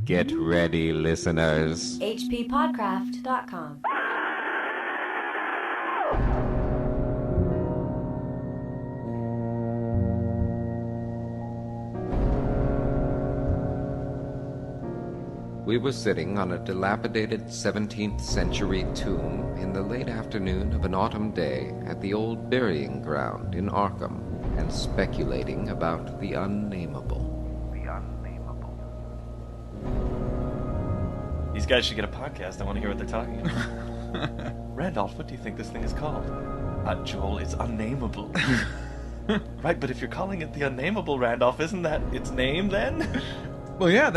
Get ready, listeners. HPPodcraft.com. We were sitting on a dilapidated 17th century tomb in the late afternoon of an autumn day at the old burying ground in Arkham and speculating about the Unnamable. These guys should get a podcast. I want to hear what they're talking about. Randolph, what do you think this thing is called? Joel, it's Unnamable. Right, but if you're calling it the Unnamable, Randolph, isn't that its name then? Well, yeah,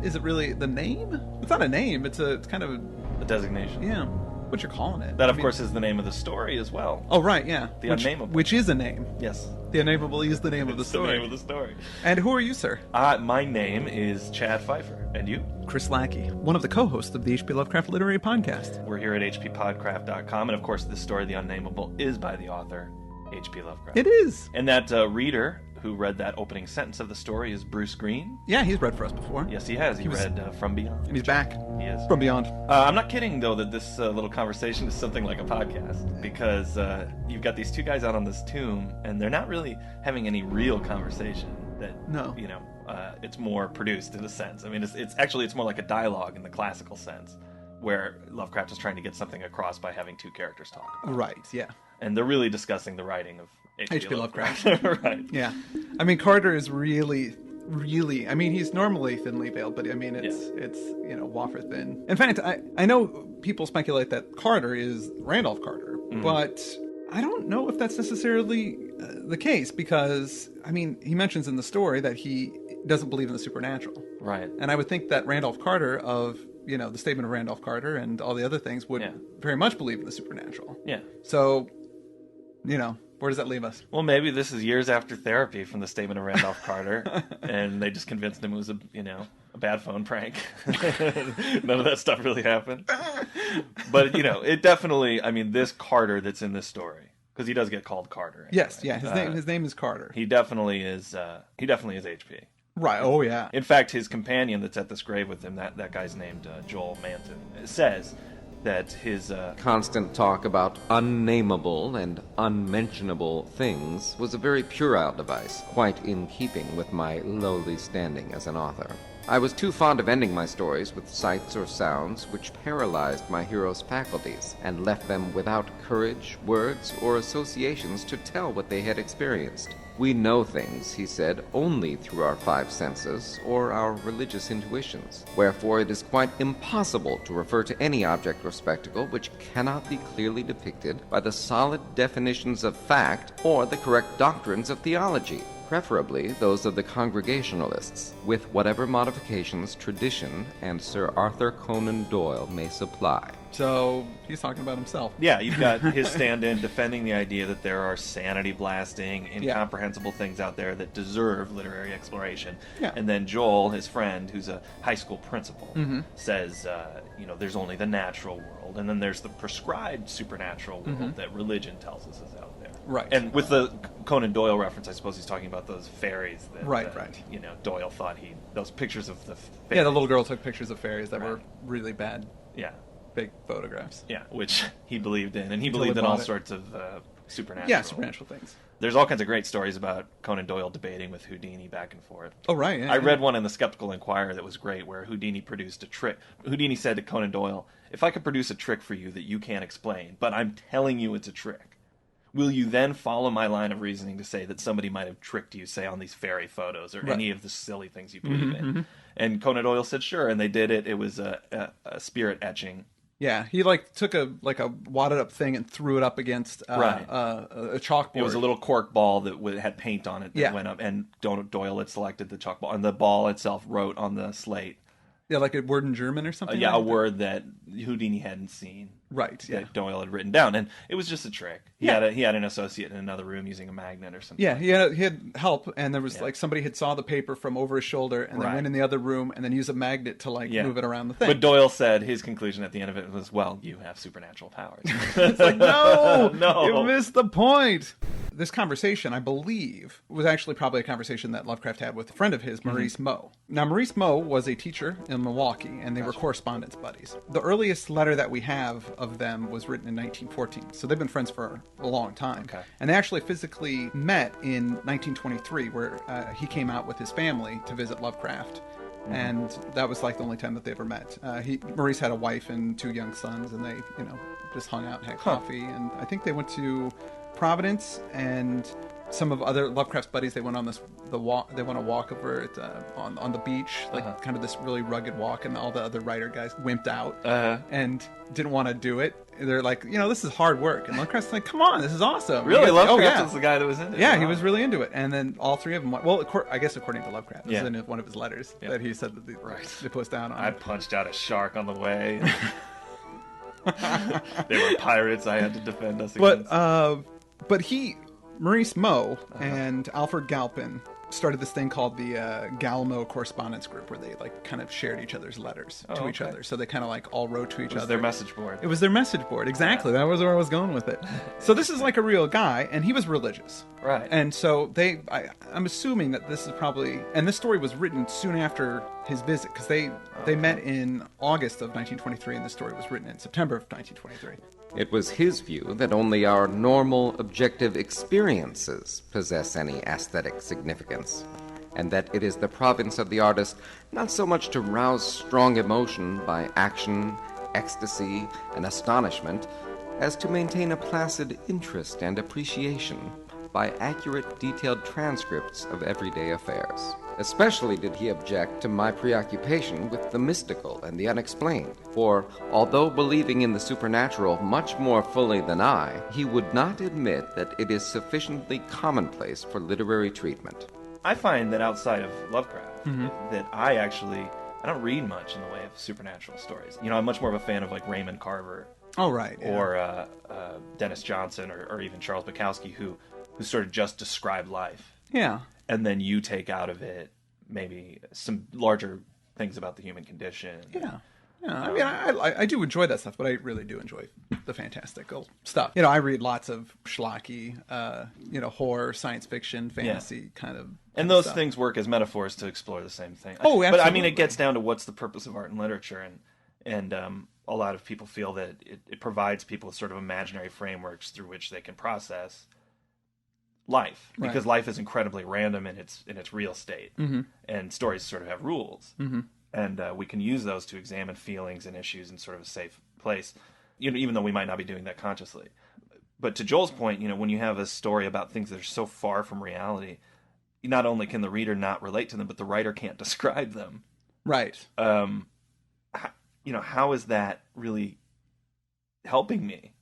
is it really the name? It's not a name. It's kind of A designation. yeah, what you're calling it. That, of course, is the name of the story as well. Oh, right, yeah. The Unnamable. Which is a name. Yes. The Unnamable is the name of the It's story. the name of the story. And who are you, sir? My name is Chad Fifer. And you? Chris Lackey, one of the co-hosts of the HP Lovecraft Literary Podcast. We're here at HPPodcraft.com. And, of course, this story, The Unnamable, is by the author, H.P. Lovecraft. It is. And that reader who read that opening sentence of the story is Bruce Green. Yeah, he's read for us before. Yes, he has. He read From Beyond. And he's back. He is. From Beyond. I'm not kidding, though, that this little conversation is something like a podcast, because you've got these two guys out on this tomb, and they're not really having any real conversation. No. It's more produced in a sense. I mean, it's more like a dialogue in the classical sense, where Lovecraft is trying to get something across by having two characters talk. Right, yeah. And they're really discussing the writing of H.P. Lovecraft. Right. Yeah. I mean, Carter is really, I mean, he's normally thinly veiled, but I mean, it's wafer thin. In fact, I know people speculate that Carter is Randolph Carter, but I don't know if that's necessarily the case, because, I mean, he mentions in the story that he doesn't believe in the supernatural. Right. And I would think that Randolph Carter of, the statement of Randolph Carter and all the other things would very much believe in the supernatural. Yeah. So, where does that leave us? Well, maybe this is years after therapy from the statement of Randolph Carter, and they just convinced him it was a bad phone prank. None of that stuff really happened. But, it definitely, I mean, this Carter that's in this story, because he does get called Carter. Anyway. Yes, yeah, his name is Carter. He definitely is HP. Right, oh yeah. In fact, his companion that's at this grave with him, that guy's named Joel Manton, says that his constant talk about unnamable and unmentionable things was a very puerile device, quite in keeping with my lowly standing as an author. I was too fond of ending my stories with sights or sounds which paralyzed my heroes' faculties and left them without courage, words, or associations to tell what they had experienced. We know things, he said, only through our five senses or our religious intuitions. Wherefore it is quite impossible to refer to any object or spectacle which cannot be clearly depicted by the solid definitions of fact or the correct doctrines of theology, preferably those of the Congregationalists, with whatever modifications tradition and Sir Arthur Conan Doyle may supply. So, he's talking about himself. Yeah, you've got his stand-in defending the idea that there are sanity-blasting, incomprehensible things out there that deserve literary exploration. Yeah. And then Joel, his friend, who's a high school principal, says, there's only the natural world, and then there's the prescribed supernatural world that religion tells us is out there. Right. And with the Conan Doyle reference, I suppose he's talking about those fairies that, right. Doyle thought those pictures of the fairies. Yeah, the little girl took pictures of fairies that were really bad. Yeah. Big photographs. Yeah, which he believed in. And he believed in all sorts of supernatural. Yeah, supernatural things. There's all kinds of great stories about Conan Doyle debating with Houdini back and forth. Oh, right. Yeah, I read one in the Skeptical Inquirer that was great, where Houdini produced a trick. Houdini said to Conan Doyle, if I could produce a trick for you that you can't explain, but I'm telling you it's a trick, will you then follow my line of reasoning to say that somebody might have tricked you, say, on these fairy photos or any of the silly things you believe in? And Conan Doyle said, sure, and they did it. It was a spirit etching. Yeah, he took a wadded up thing and threw it up against a chalkboard. It was a little cork ball that had paint on it that went up, and Doyle had selected the chalkball, and the ball itself wrote on the slate. Yeah, like a word in German or something? A word that Houdini hadn't seen. Right, yeah. That Doyle had written down, and it was just a trick. He had an associate in another room using a magnet or something. Yeah, he had help, and there was somebody had saw the paper from over his shoulder, and then went in the other room, and then used a magnet to move it around the thing. But Doyle said his conclusion at the end of it was, well, you have supernatural powers. It's like, no, you missed the point. this conversation, I believe, was actually probably a conversation that Lovecraft had with a friend of his, Maurice Moe. Now, Maurice Moe was a teacher in Milwaukee, and they were correspondence buddies. The earliest letter that we have of them was written in 1914, so they've been friends for a long time. Okay. And they actually physically met in 1923, where he came out with his family to visit Lovecraft. And that was like the only time that they ever met. Maurice had a wife and 2 young sons, and they, just hung out and had coffee. And I think they went to Providence, and some of other Lovecraft's buddies, they went on They went a walk over at, on the beach, like kind of this really rugged walk, and all the other writer guys wimped out and didn't want to do it. They're like, this is hard work, and Lovecraft's like, come on, this is awesome. Really, Lovecraft was the guy that was into it. Yeah, he was really into it, and then all 3 of them. Well, I guess according to Lovecraft, this is in one of his letters that he said that they posted down on. I punched out a shark on the way. They were pirates. I had to defend us against. But Maurice Moe and Alfred Galpin started this thing called the Galmo Correspondence Group, where they kind of shared each other's letters to each other. So they kind of all wrote to each other. It was their message board. It was their message board, exactly. Yeah. That was where I was going with it. So this is like a real guy, and he was religious. Right. And so I'm assuming that this is probably, and this story was written soon after his visit, because they met in August of 1923, and the story was written in September of 1923. It was his view that only our normal, objective experiences possess any aesthetic significance, and that it is the province of the artist not so much to rouse strong emotion by action, ecstasy, and astonishment, as to maintain a placid interest and appreciation by accurate, detailed transcripts of everyday affairs. Especially did he object to my preoccupation with the mystical and the unexplained, for although believing in the supernatural much more fully than I, he would not admit that it is sufficiently commonplace for literary treatment. I find that outside of Lovecraft, that I don't read much in the way of supernatural stories. I'm much more of a fan of Raymond Carver. Oh, right. Yeah. Or Dennis Johnson, or even Charles Bukowski, who sort of just describe life. Yeah. And then you take out of it maybe some larger things about the human condition. Yeah. I mean, I do enjoy that stuff, but I really do enjoy the fantastical stuff. I read lots of schlocky, horror, science fiction, fantasy kind of. And those stuff. things work as metaphors to explore the same thing. Oh, absolutely. But I mean, it gets down to what's the purpose of art and literature, and a lot of people feel that it provides people with sort of imaginary frameworks through which they can process life, because life is incredibly random in its real state, and stories sort of have rules, and we can use those to examine feelings and issues in sort of a safe place, even though we might not be doing that consciously. But to Joel's point, when you have a story about things that are so far from reality, not only can the reader not relate to them, but the writer can't describe them. Right. How is that really helping me?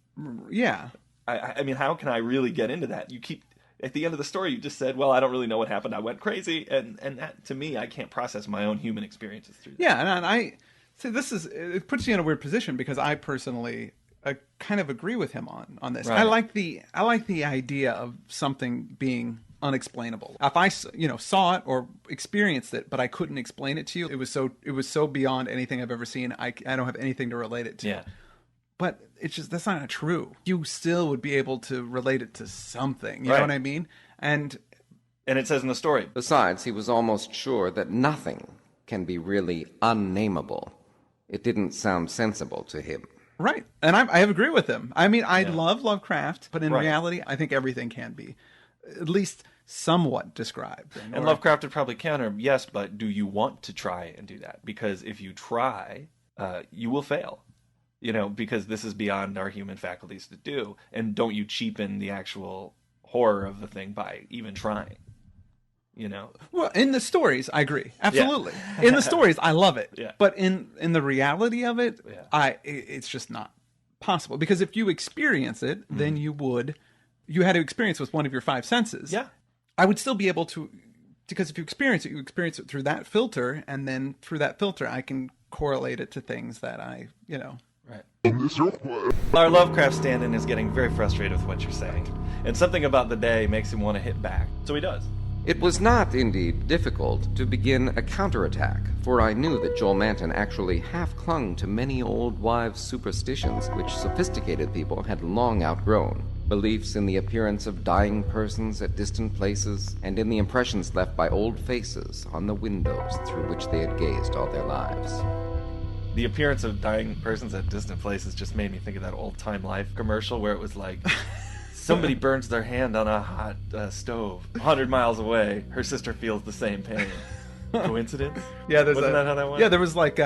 Yeah. I mean, how can I really get into that? You keep... At the end of the story, you just said, well, I don't really know what happened. I went crazy. And that, to me, I can't process my own human experiences through that. Yeah, and I see it puts you in a weird position, because I personally kind of agree with him on this. Right. I like the idea of something being unexplainable. If I saw it or experienced it, but I couldn't explain it to you, it was so beyond anything I've ever seen. I don't have anything to relate it to. Yeah. But it's just, that's not true. You still would be able to relate it to something. You know what I mean? And it says in the story. Besides, he was almost sure that nothing can be really unnameable. It didn't sound sensible to him. Right. And I agree with him. I mean, I love Lovecraft, but in reality, I think everything can be at least somewhat described. And Lovecraft would probably counter, yes, but do you want to try and do that? Because if you try, you will fail. Because this is beyond our human faculties to do. And don't you cheapen the actual horror of the thing by even trying, Well, in the stories, I agree. Absolutely. Yeah. In the stories, I love it. Yeah. But in the reality of it, it's just not possible. Because if you experience it, then you had to experience with one of your 5 senses. Yeah. I would still be able to, because if you experience it through that filter, and then through that filter, I can correlate it to things that I. Right. Our Lovecraft stand-in is getting very frustrated with what you're saying, and something about the day makes him want to hit back. So he does. It was not, indeed, difficult to begin a counterattack, for I knew that Joel Manton actually half clung to many old wives' superstitions which sophisticated people had long outgrown. beliefs in the appearance of dying persons at distant places, and in the impressions left by old faces on the windows through which they had gazed all their lives. The appearance of dying persons at distant places just made me think of that Old Time Life commercial where it was like, somebody burns their hand on a hot stove 100 miles away. Her sister feels the same pain. Coincidence? Yeah, Wasn't that how that went? Yeah, there was like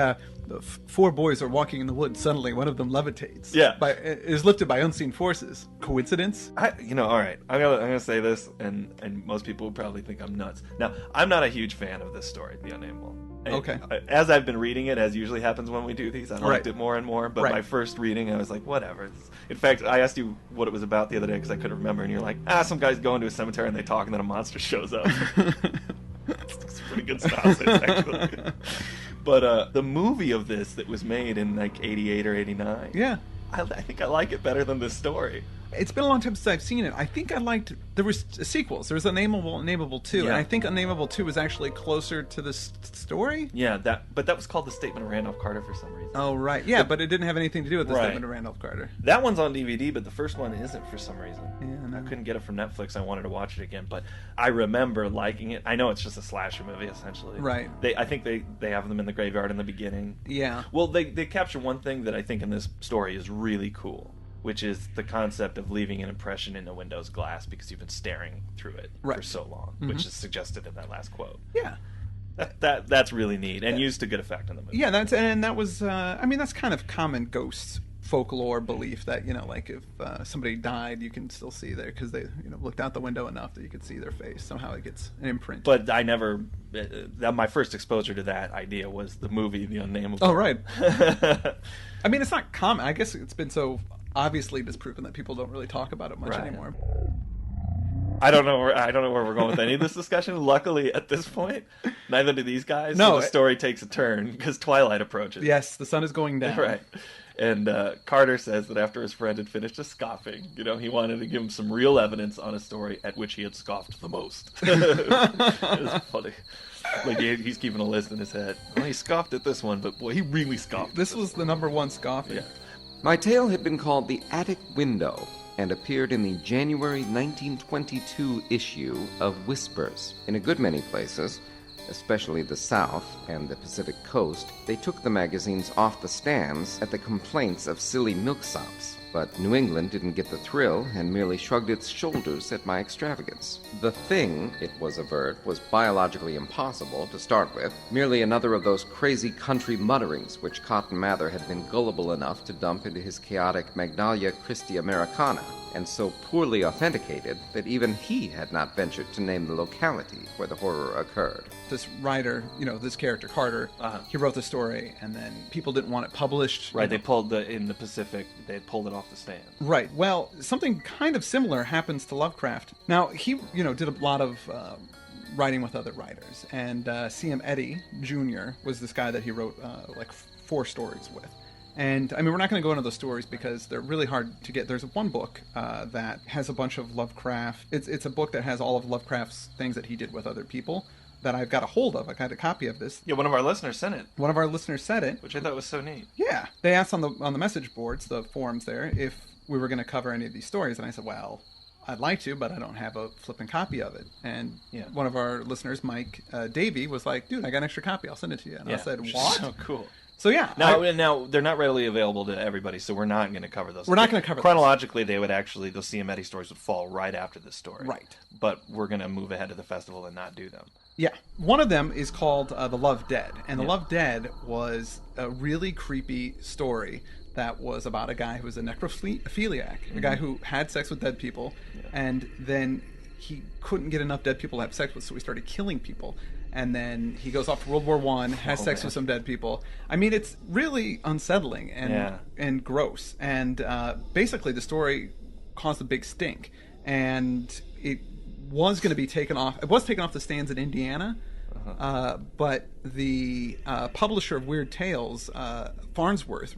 four boys are walking in the woods. Suddenly, one of them levitates. Yeah, is lifted by unseen forces. Coincidence? All right. I'm gonna say this, and most people will probably think I'm nuts. Now, I'm not a huge fan of this story, The Unnamable. Okay. As I've been reading it, as usually happens when we do these, I liked it more and more. But my first reading, I was like, whatever. In fact, I asked you what it was about the other day because I couldn't remember, and you're like, some guys go into a cemetery and they talk, and then a monster shows up. It's pretty good synopsis, actually. But the movie of this that was made in like 88 or 89, yeah, I think I like it better than this story. It's been a long time since I've seen it. I think I liked... There was sequels. There was Unnamable 2, and I think Unnamable 2 was actually closer to the story. Yeah, but that was called The Statement of Randolph Carter for some reason. Oh, right. Yeah, but it didn't have anything to do with The Statement of Randolph Carter. That one's on DVD, but the first one isn't for some reason. Yeah, no. I couldn't get it from Netflix. I wanted to watch it again, but I remember liking it. I know it's just a slasher movie, essentially. Right. I think they have them in the graveyard in the beginning. Yeah. Well, they capture one thing that I think in this story is really cool, which is the concept of leaving an impression in a window's glass because you've been staring through it for so long, which is suggested in that last quote. Yeah. That's really neat and used to good effect in the movie. Yeah, that was that's kind of common ghost folklore belief that, like if somebody died, you can still see there because they looked out the window enough that you could see their face. Somehow it gets an imprint. But I never my first exposure to that idea was the movie The Unnamable. Oh, right. I mean, it's not common. I guess it's been so obviously disproven that people don't really talk about it much anymore. I don't know where we're going with any of this discussion. Luckily, at this point, neither do these guys. No, so the story takes a turn because twilight approaches. Yes, the sun is going down. Right. And Carter says that after his friend had finished his scoffing, he wanted to give him some real evidence on a story at which he had scoffed the most. It was funny. Like he's keeping a list in his head. Well, he scoffed at this one, but boy, he really scoffed. This was the number one scoffing. Yeah. My tale had been called The Attic Window and appeared in the January 1922 issue of Whispers. In a good many places, especially the South and the Pacific Coast, they took the magazines off the stands at the complaints of silly milksops. But New England didn't get the thrill and merely shrugged its shoulders at my extravagance. The thing, it was averred, was biologically impossible to start with, merely another of those crazy country mutterings which Cotton Mather had been gullible enough to dump into his chaotic Magnalia Christi Americana, and so poorly authenticated that even he had not ventured to name the locality where the horror occurred. This writer, this character, Carter, he wrote the story, and then people didn't want it published. Right, they pulled in the Pacific, they pulled it off the stand. Right, well, something kind of similar happens to Lovecraft. Now, he, did a lot of writing with other writers, and C.M. Eddy Jr. was this guy that he wrote, 4 stories with. And, we're not going to go into those stories because they're really hard to get. There's one book that has a bunch of Lovecraft. It's a book that has all of Lovecraft's things that he did with other people that I've got a hold of. I got a copy of this. Yeah, one of our listeners sent it. One of our listeners said it. Which I thought was so neat. Yeah. They asked on the message boards, the forums there, if we were going to cover any of these stories. And I said, well, I'd like to, but I don't have a flipping copy of it. And one of our listeners, Mike Davey, was like, dude, I got an extra copy. I'll send it to you. And I said, what? So cool. So yeah. Now they're not readily available to everybody, so we're not going to cover those. We're not going to cover chronologically. Those C.M. Eddy stories would fall right after this story, right? But we're going to move ahead to the festival and not do them. Yeah, one of them is called The Love Dead, and The Love Dead was a really creepy story that was about a guy who was a necrophiliac, a guy who had sex with dead people, and then he couldn't get enough dead people to have sex with, so he started killing people. And then he goes off to World War I, has sex with some dead people. It's really unsettling and gross. And basically the story caused a big stink. And it was going to be taken off. It was taken off the stands in Indiana. But the publisher of Weird Tales, Farnsworth,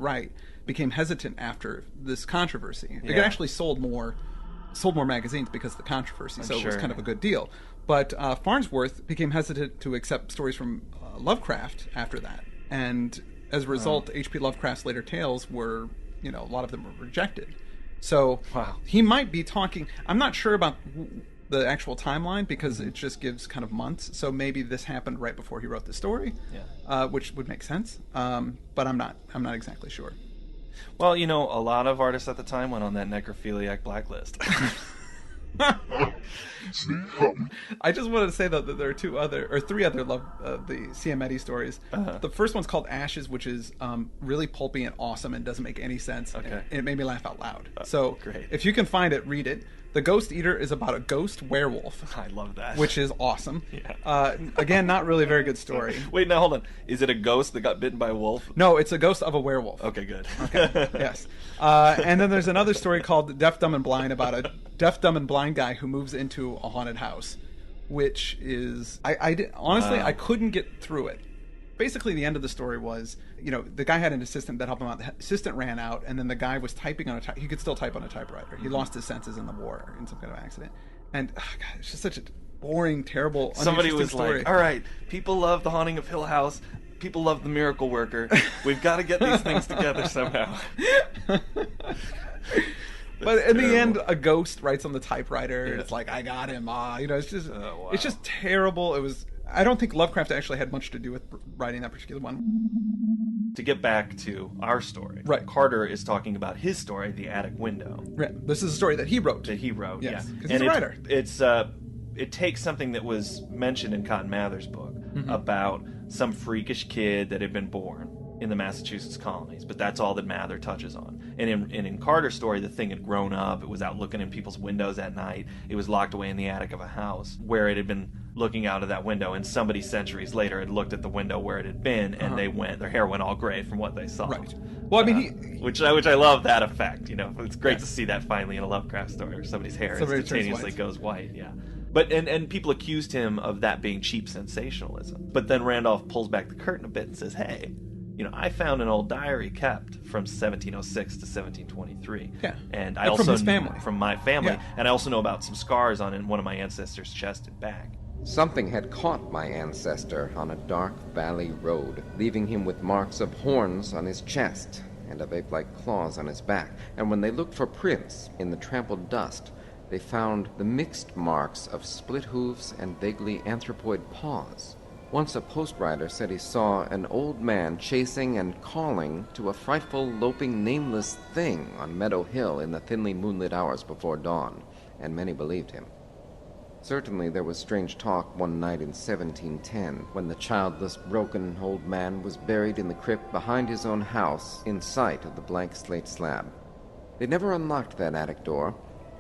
became hesitant after this controversy. It actually sold more magazines because of the controversy, it was kind of a good deal. But Farnsworth became hesitant to accept stories from Lovecraft after that. And as a result, H.P. Lovecraft's later tales were, a lot of them were rejected. So Wow. he might be talking. I'm not sure about the actual timeline because it just gives kind of months. So maybe this happened right before he wrote the story, which would make sense. But I'm not exactly sure. Well, you know, a lot of artists at the time went on that necrophiliac blacklist. I just wanted to say though that there are three other the Ciametti stories. The first one's called Ashes, which is really pulpy and awesome and doesn't make any sense. Okay. And it made me laugh out loud. So great. if you can find it, read it. The Ghost Eater is about a ghost werewolf. I love that. Which is awesome. Yeah. Again, not really a very good story. Wait, now hold on. Is it a ghost that got bitten by a wolf? No, it's a ghost of a werewolf. Okay, good. Okay, yes. And then there's another story called Deaf, Dumb, and Blind about a deaf, dumb, and blind guy who moves into a haunted house, which is... honestly, I couldn't get through it. Basically, the end of the story was, the guy had an assistant that helped him out. The assistant ran out, and then the guy was typing on he could still type on a typewriter. He lost his senses in the war in some kind of accident. And, God, it's just such a boring, terrible, Somebody was story. like, all right, people love The Haunting of Hill House. People love The Miracle Worker. We've got to get these things together somehow. But in the end, a ghost writes on the typewriter. Yeah. It's like, I got him. It's just, It's just terrible. I don't think Lovecraft actually had much to do with writing that particular one. To get back to our story, right? Carter is talking about his story, The Attic Window. Right. This is a story that he wrote. Yes, because he's a writer. It takes something that was mentioned in Cotton Mather's book about some freakish kid that had been born in the Massachusetts colonies, but that's all that Mather touches on. And in Carter's story, the thing had grown up. It was out looking in people's windows at night. It was locked away in the attic of a house where it had been looking out of that window, and somebody centuries later had looked at the window where it had been, and their hair went all gray from what they saw. Right. Well, I mean, which I love that effect. It's great to see that finally in a Lovecraft story where somebody's hair instantaneously goes white. Yeah. But and people accused him of that being cheap sensationalism. But then Randolph pulls back the curtain a bit and says, hey, I found an old diary kept from 1706 to 1723. Yeah. And I also from his family. From my family. Yeah. And I also know about some scars on one of my ancestors' chest and back. Something had caught my ancestor on a dark valley road, leaving him with marks of horns on his chest and of ape-like claws on his back. And when they looked for prints in the trampled dust, they found the mixed marks of split hooves and vaguely anthropoid paws. Once a post-rider said he saw an old man chasing and calling to a frightful, loping, nameless thing on Meadow Hill in the thinly moonlit hours before dawn, and many believed him. Certainly there was strange talk one night in 1710, when the childless, broken old man was buried in the crypt behind his own house, in sight of the blank slate slab. They never unlocked that attic door,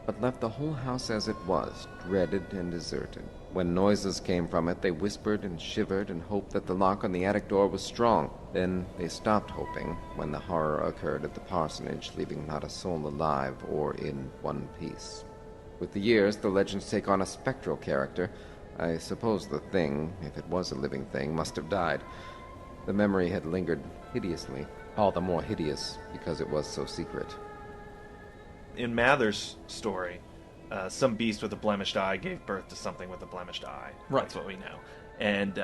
but left the whole house as it was, dreaded and deserted. When noises came from it, they whispered and shivered and hoped that the lock on the attic door was strong. Then they stopped hoping when the horror occurred at the parsonage, leaving not a soul alive or in one piece. With the years, the legends take on a spectral character. I suppose the thing, if it was a living thing, must have died. The memory had lingered hideously, all the more hideous because it was so secret. In Mather's story, some beast with a blemished eye gave birth to something with a blemished eye. Right. That's what we know. And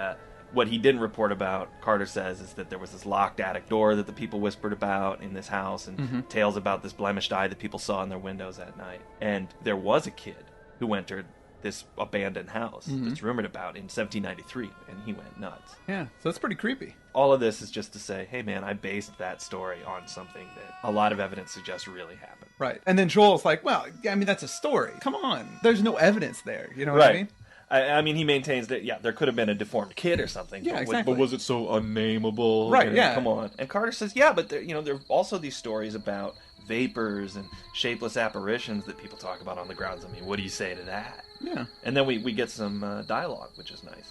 what he didn't report about, Carter says, is that there was this locked attic door that the people whispered about in this house, and tales about this blemished eye that people saw in their windows at night. And there was a kid who entered this abandoned house that's rumored about in 1793, and he went nuts. Yeah, so that's pretty creepy. All of this is just to say, hey man, I based that story on something that a lot of evidence suggests really happened. Right. And then Joel's like, well, I mean, that's a story. Come on. There's no evidence there. You know what I mean? I mean, he maintains that, there could have been a deformed kid or something. Yeah, exactly. But was it so unnameable? Right, yeah. Come on. And Carter says, yeah, but there are also these stories about vapors and shapeless apparitions that people talk about on the grounds. I mean, what do you say to that? Yeah. And then we get some dialogue, which is nice.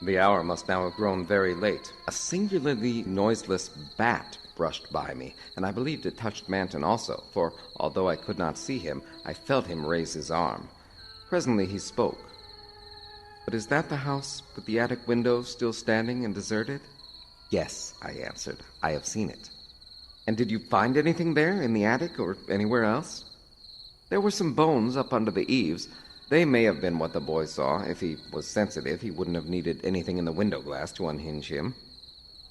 The hour must now have grown very late. A singularly noiseless bat brushed by me, and I believed it touched Manton also, for although I could not see him, I felt him raise his arm. Presently he spoke. But is that the house with the attic windows still standing and deserted? Yes, I answered. I have seen it. And did you find anything there, in the attic or anywhere else? There were some bones up under the eaves. They may have been what the boy saw. If he was sensitive, he wouldn't have needed anything in the window glass to unhinge him.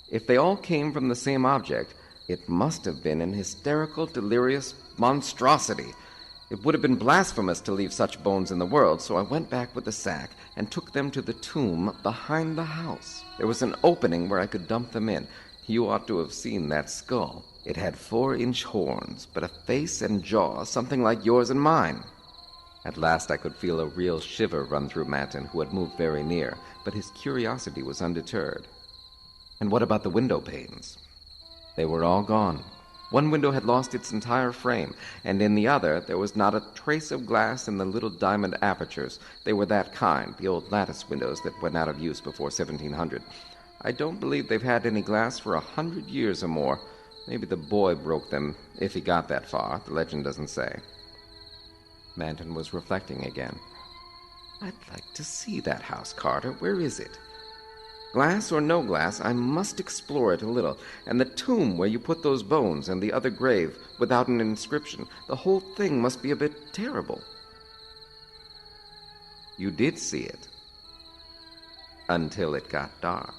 If they all came from the same object, It must have been an hysterical, delirious monstrosity. It would have been blasphemous to leave such bones in the world, so I went back with the sack and took them to the tomb behind the house. There was an opening where I could dump them in. You ought to have seen that skull. It had 4-inch horns, but a face and jaw something like yours and mine. At last I could feel a real shiver run through Manton, who had moved very near, but his curiosity was undeterred. And what about the window panes? They were all gone. One window had lost its entire frame, and in the other there was not a trace of glass in the little diamond apertures. They were that kind, the old lattice windows that went out of use before 1700. I don't believe they've had any glass for 100 years or more. Maybe the boy broke them, if he got that far. The legend doesn't say. Manton was reflecting again. I'd like to see that house, Carter. Where is it? Glass or no glass, I must explore it a little. And the tomb where you put those bones and the other grave without an inscription, the whole thing must be a bit terrible. You did see it. Until it got dark.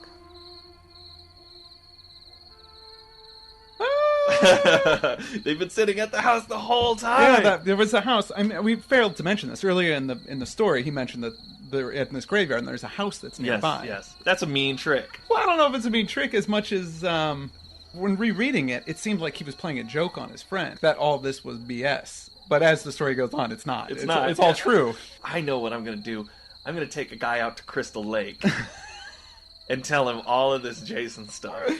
They've been sitting at the house the whole time. Yeah, there was a house. I mean, we failed to mention this earlier in the story. He mentioned that they're in this graveyard, and there's a house that's nearby. Yes. That's a mean trick. Well, I don't know if it's a mean trick as much as when rereading it, it seemed like he was playing a joke on his friend that all this was BS. But as the story goes on, it's not. It's not. It's all true. I know what I'm going to do. I'm going to take a guy out to Crystal Lake and tell him all of this Jason stuff.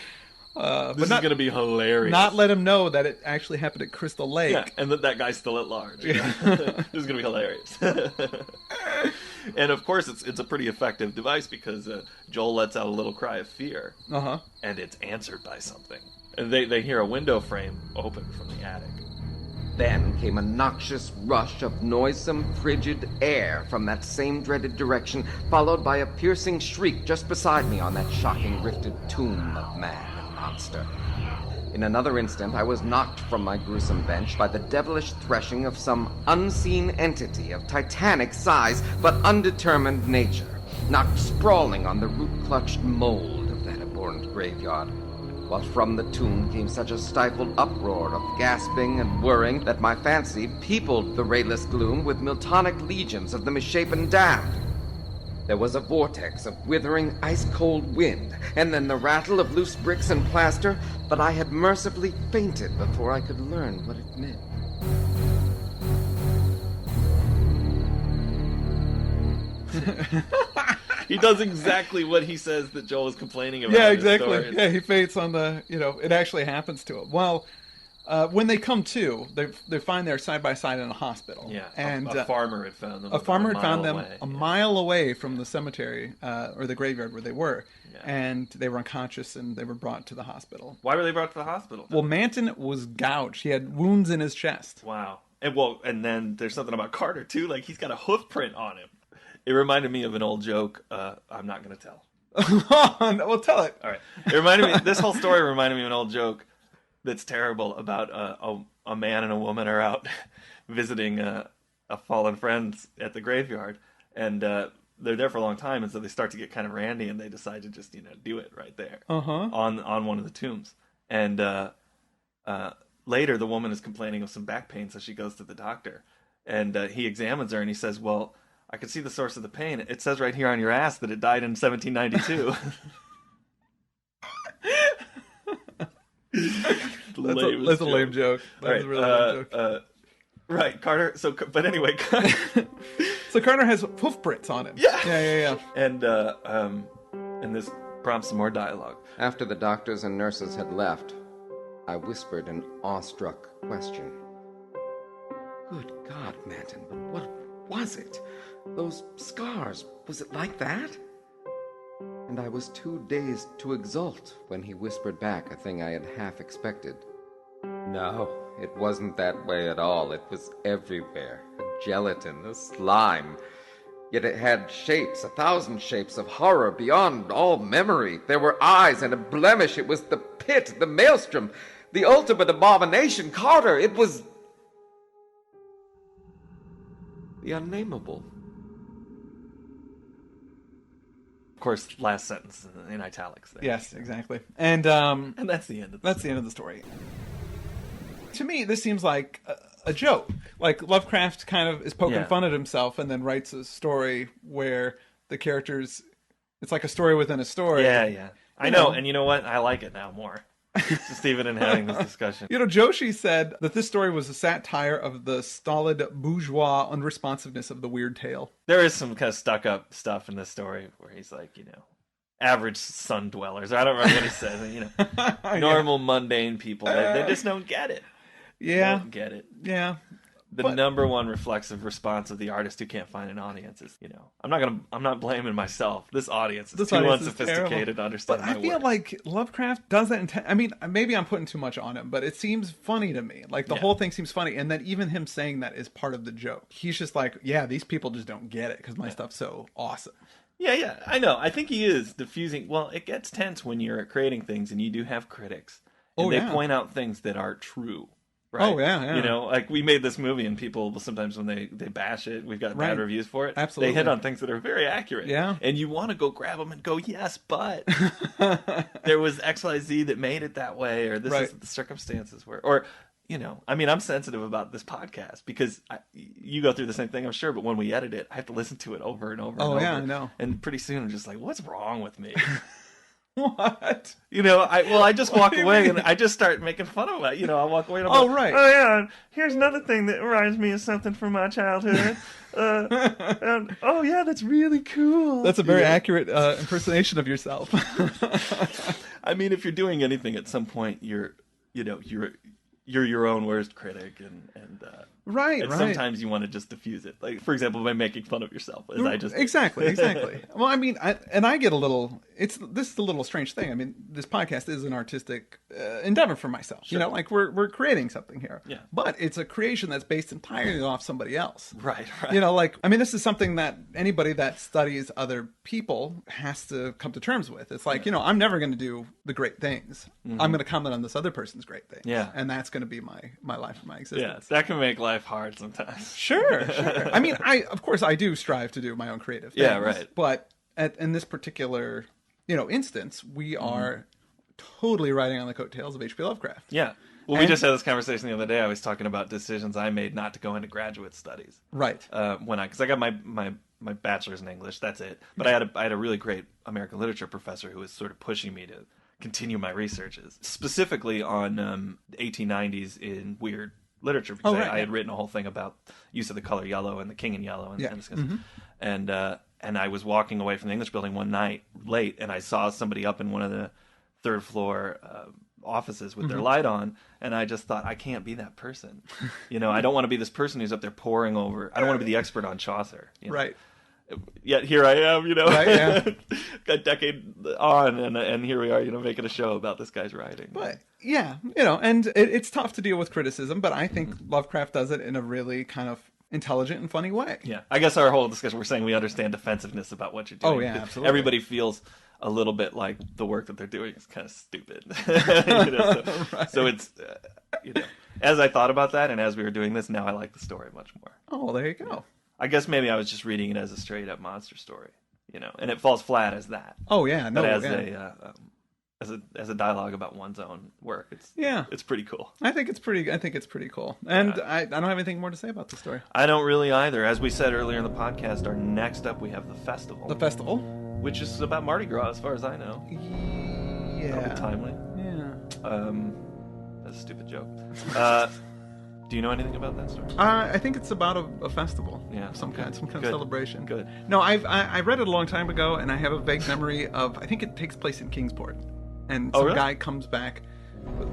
This is going to be hilarious. Not let him know that it actually happened at Crystal Lake. Yeah, and that guy's still at large. Yeah. This is going to be hilarious. And of course, it's a pretty effective device because Joel lets out a little cry of fear. Uh-huh. And it's answered by something. And they hear a window frame open from the attic. Then came a noxious rush of noisome, frigid air from that same dreaded direction, followed by a piercing shriek just beside me on that shocking rifted tomb of man and monster. In another instant, I was knocked from my gruesome bench by the devilish threshing of some unseen entity of titanic size but undetermined nature, knocked sprawling on the root-clutched mold of that abhorrent graveyard, while from the tomb came such a stifled uproar of gasping and whirring that my fancy peopled the rayless gloom with Miltonic legions of the misshapen damned. There was a vortex of withering, ice-cold wind, and then the rattle of loose bricks and plaster, but I had mercifully fainted before I could learn what it meant. He does exactly what he says that Joel is complaining about. Yeah, exactly. Yeah, he faints on the, it actually happens to him. Well, when they come to, they find they're side by side in a hospital. Yeah, and a farmer had found them. A farmer had found them a mile away from the cemetery, or the graveyard where they were. Yeah. And they were unconscious, and they were brought to the hospital. Why were they brought to the hospital? Well, Manton was gouged. He had wounds in his chest. Wow. And then there's something about Carter, too. Like, he's got a hoof print on him. It reminded me of an old joke. I'm not going to tell. Well, tell it. All right. This whole story reminded me of an old joke that's terrible about a man and a woman are out visiting a fallen friend at the graveyard, and they're there for a long time, and so they start to get kind of randy, and they decide to just do it right there on one of the tombs. And later, the woman is complaining of some back pain, so she goes to the doctor, and he examines her, and he says, "Well, I can see the source of the pain. It says right here on your ass that it died in 1792." That's a lame joke. That's a really lame joke. Right, Carter. But anyway, so Carter has hoof prints on him. Yeah. And this prompts some more dialogue. After the doctors and nurses had left, I whispered an awestruck question. Good God, Manton, but what was it? Those scars, was it like that? And I was too dazed to exult when he whispered back a thing I had half expected. No, it wasn't that way at all. It was everywhere. A gelatin, a slime. Yet it had shapes, 1,000 shapes of horror beyond all memory. There were eyes and a blemish. It was the pit, the maelstrom, the ultimate abomination. Carter, it was the Unnamable. Of course, last sentence in italics there. Yes, exactly. And that's the end of that's the end of the story. To me, this seems like a joke. Like Lovecraft kind of is poking fun at himself and then writes a story where the characters, it's like a story within a story. Yeah. I know, and you know what? I like it now more. Just even in having this discussion. Joshi said that this story was a satire of the stolid bourgeois unresponsiveness of the weird tale. There is some kind of stuck-up stuff in this story where he's like, average sun dwellers. I don't remember what he says. Normal, mundane people. They just don't get it. Yeah. They don't get it. Yeah. The number one reflexive response of the artist who can't find an audience is, I'm not blaming myself. This audience is too unsophisticated to understand my work. But I feel like Lovecraft does that. I mean, maybe I'm putting too much on him, but it seems funny to me. Like the whole thing seems funny, and then even him saying that is part of the joke. He's just like, yeah, these people just don't get it because my stuff's so awesome. Yeah, I know. I think he is diffusing. Well, it gets tense when you're creating things and you do have critics, and they point out things that are true. Right? Oh, yeah. Like we made this movie and people sometimes when they bash it, we've got bad reviews for it. Absolutely. They hit on things that are very accurate. Yeah. And you want to go grab them and go, yes, but there was XYZ that made it that way, or this is the circumstances where, or, I'm sensitive about this podcast because you go through the same thing, I'm sure, but when we edit it, I have to listen to it over and over and over. Oh, yeah, I know. And pretty soon I'm just like, what's wrong with me? What? I just walk away and I just start making fun of it. I walk away and I'm like, oh yeah, here's another thing that reminds me of something from my childhood. And, oh yeah, that's really cool. That's a very accurate impersonation of yourself. I mean, if you're doing anything at some point, you're your own worst critic, and sometimes you want to just diffuse it. Like, for example, by making fun of yourself, as I just exactly. Well, I mean, I get a little. This is a little strange thing. I mean, this podcast is an artistic endeavor for myself. Sure. Like we're creating something here. Yeah. But it's a creation that's based entirely off somebody else. Right. This is something that anybody that studies other people has to come to terms with. It's like, I'm never going to do the great things. Mm-hmm. I'm going to comment on this other person's great things. Yeah. And that's going to be my life and my existence. Yeah, that can make life hard sometimes. Sure. I mean, of course I do strive to do my own creative things. Yeah, right. But in this particular, instance, we are totally riding on the coattails of H.P. Lovecraft. Yeah. Well, we just had this conversation the other day. I was talking about decisions I made not to go into graduate studies. Right. Because I got my bachelor's in English. That's it. But I had a really great American literature professor who was sort of pushing me to continue my researches, specifically on 1890s in weird literature, because I had written a whole thing about use of the color yellow and the king in yellow and this kind of stuff. And I was walking away from the English building one night late, and I saw somebody up in one of the third floor offices with their light on, and I just thought, I can't be that person. I don't want to be this person who's up there poring over. I don't want to be the expert on Chaucer. Right. Yet here I am, Right, yeah. a decade on, and here we are, making a show about this guy's writing. But yeah, and it's tough to deal with criticism, but I think Lovecraft does it in a really kind of intelligent and funny way. Yeah, I guess our whole discussion, we're saying we understand defensiveness about what you're doing. Oh yeah, absolutely. Everybody feels a little bit like the work that they're doing is kind of stupid. So it's, as I thought about that, and as we were doing this, now I like the story much more. Oh, well, there you go. I guess maybe I was just reading it as a straight up monster story, and it falls flat as that. Oh yeah, no, but as a dialogue about one's own work, it's pretty cool. I think it's pretty cool, and I don't have anything more to say about the story. I don't really either. As we said earlier in the podcast, our next up we have the festival. The festival, which is about Mardi Gras, as far as I know. Yeah, that'll be timely. Yeah. That's a stupid joke. Do you know anything about that story? I think it's about a festival. Yeah, some kind of Good. celebration. Good. No, I read it a long time ago, and I have a vague memory of. I think it takes place in Kingsport, and some guy comes back.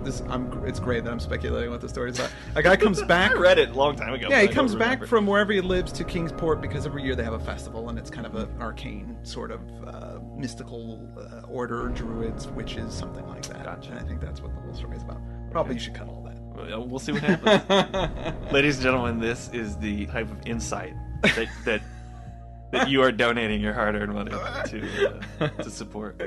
It's great that I'm speculating what the story is about. A guy comes back. I read it a long time ago. Yeah, he comes back from wherever he lives to Kingsport because every year they have a festival, and it's kind of an arcane sort of mystical order, druids, witches, something like that. Gotcha. And I think that's what the whole story is about. Probably you should cut all that. We'll see what happens. Ladies and gentlemen, this is the type of insight that you are donating your hard-earned money to support.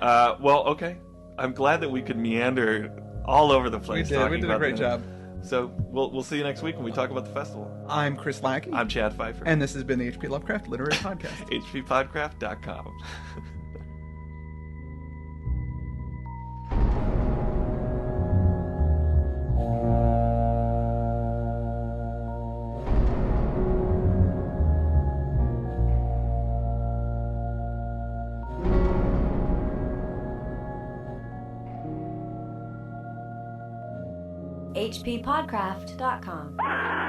Well, okay. I'm glad that we could meander all over the place. We did a great job. So we'll see you next week when we talk about the festival. I'm Chris Lackey. I'm Chad Fifer. And this has been the HP Lovecraft Literary Podcast. HPPodcraft.com. HPPodcraft.com.